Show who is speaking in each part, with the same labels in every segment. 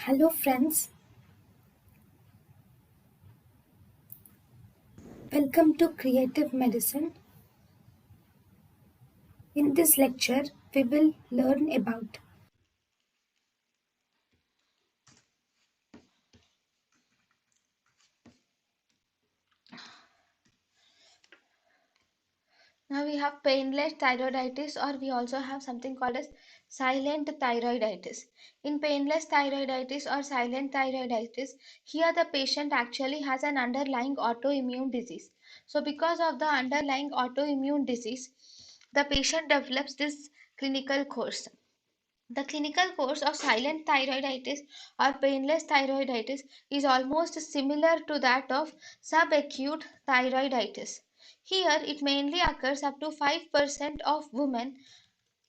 Speaker 1: Hello, friends. Welcome to Creative Medicine. In this lecture, we will learn about
Speaker 2: Now we have painless thyroiditis, or we also have something called as silent thyroiditis. In painless thyroiditis or silent thyroiditis, here the patient actually has an underlying autoimmune disease. So because of the underlying autoimmune disease, the patient develops this clinical course. The clinical course of silent thyroiditis or painless thyroiditis is almost similar to that of subacute thyroiditis. Here, it mainly occurs up to 5% of women.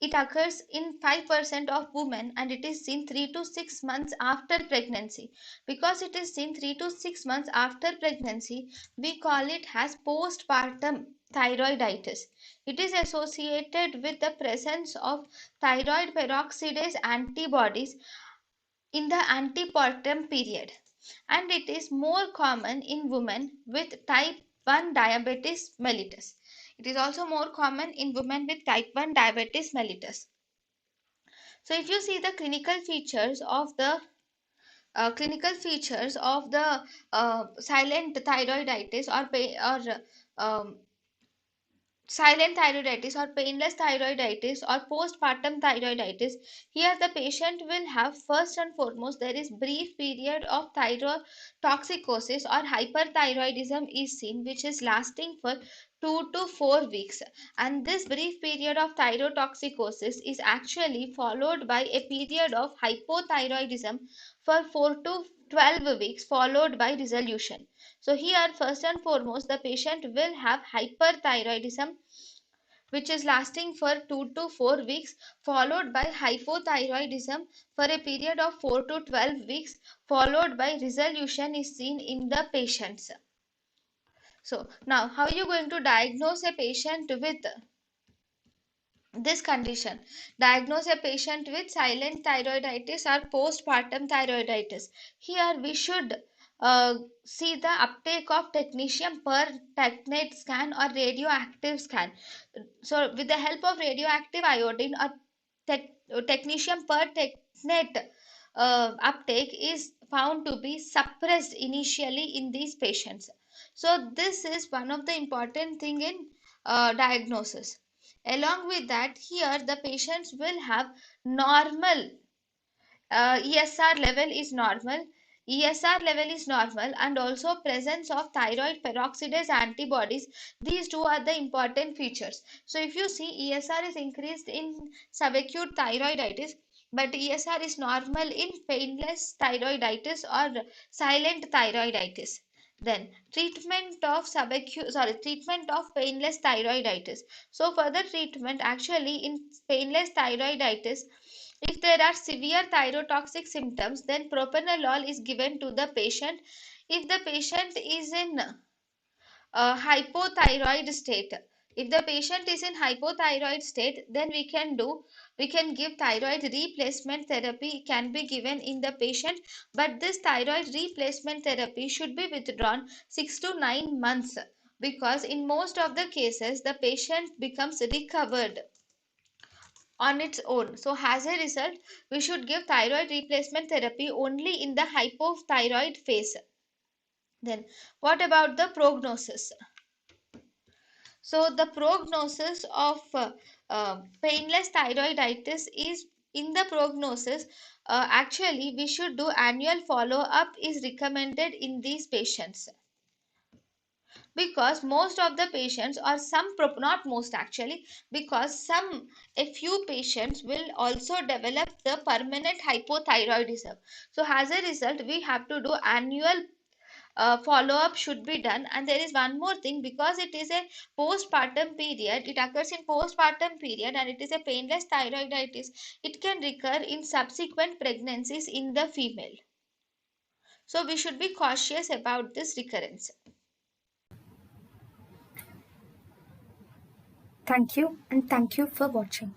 Speaker 2: It occurs in 5% of women, and it is seen 3 to 6 months after pregnancy. Because it is seen 3 to 6 months after pregnancy, we call it as postpartum thyroiditis. It is associated with the presence of thyroid peroxidase antibodies in the antepartum period, and it is more common in women with type 1 diabetes mellitus. It is also more common in women with type 1 diabetes mellitus. So if you see the clinical features of the silent thyroiditis or silent thyroiditis or painless thyroiditis or postpartum thyroiditis, here the patient will have, first and foremost, there is brief period of thyrotoxicosis or hyperthyroidism is seen, which is lasting for 2 to 4 weeks, and this brief period of thyrotoxicosis is actually followed by a period of hypothyroidism for 4 to 12 weeks, followed by resolution. So here, first and foremost, the patient will have hyperthyroidism, which is lasting for 2 to 4 weeks, followed by hypothyroidism for a period of 4 to 12 weeks, followed by resolution is seen in the patients. So now, how are you going to diagnose a patient with this condition? Diagnose a patient with silent thyroiditis or postpartum thyroiditis. Here we should uh, see the uptake of technetium per technate scan or radioactive scan. So with the help of radioactive iodine or technetium per technate, uptake is found to be suppressed initially in these patients. So this is one of the important thing in diagnosis. Along with that, here the patients will have normal ESR level is normal. ESR level is normal, and also presence of thyroid peroxidase antibodies. These two are the important features. So if you see, ESR is increased in subacute thyroiditis, but ESR is normal in painless thyroiditis or silent thyroiditis. Then treatment of painless thyroiditis. So for the treatment, actually in painless thyroiditis, if there are severe thyrotoxic symptoms, then propranolol is given to the patient. If the patient is in hypothyroid state, if the patient is in hypothyroid state, then we can give thyroid replacement therapy can be given in the patient, but this thyroid replacement therapy should be withdrawn 6 to 9 months, because in most of the cases the patient becomes recovered on its own. So as a result, we should give thyroid replacement therapy only in the hypothyroid phase. Then what about the prognosis? So the prognosis of painless thyroiditis is, in the prognosis, actually we should do annual follow up is recommended in these patients, because most of the patients, or not most actually, because a few patients will also develop the permanent hypothyroidism. So as a result, we have to do annual follow up should be done. And there is one more thing, because it is a postpartum period, it occurs in postpartum period, and it is a painless thyroiditis, it can recur in subsequent pregnancies in the female. So we should be cautious about this recurrence.
Speaker 1: thank you and thank you for watching.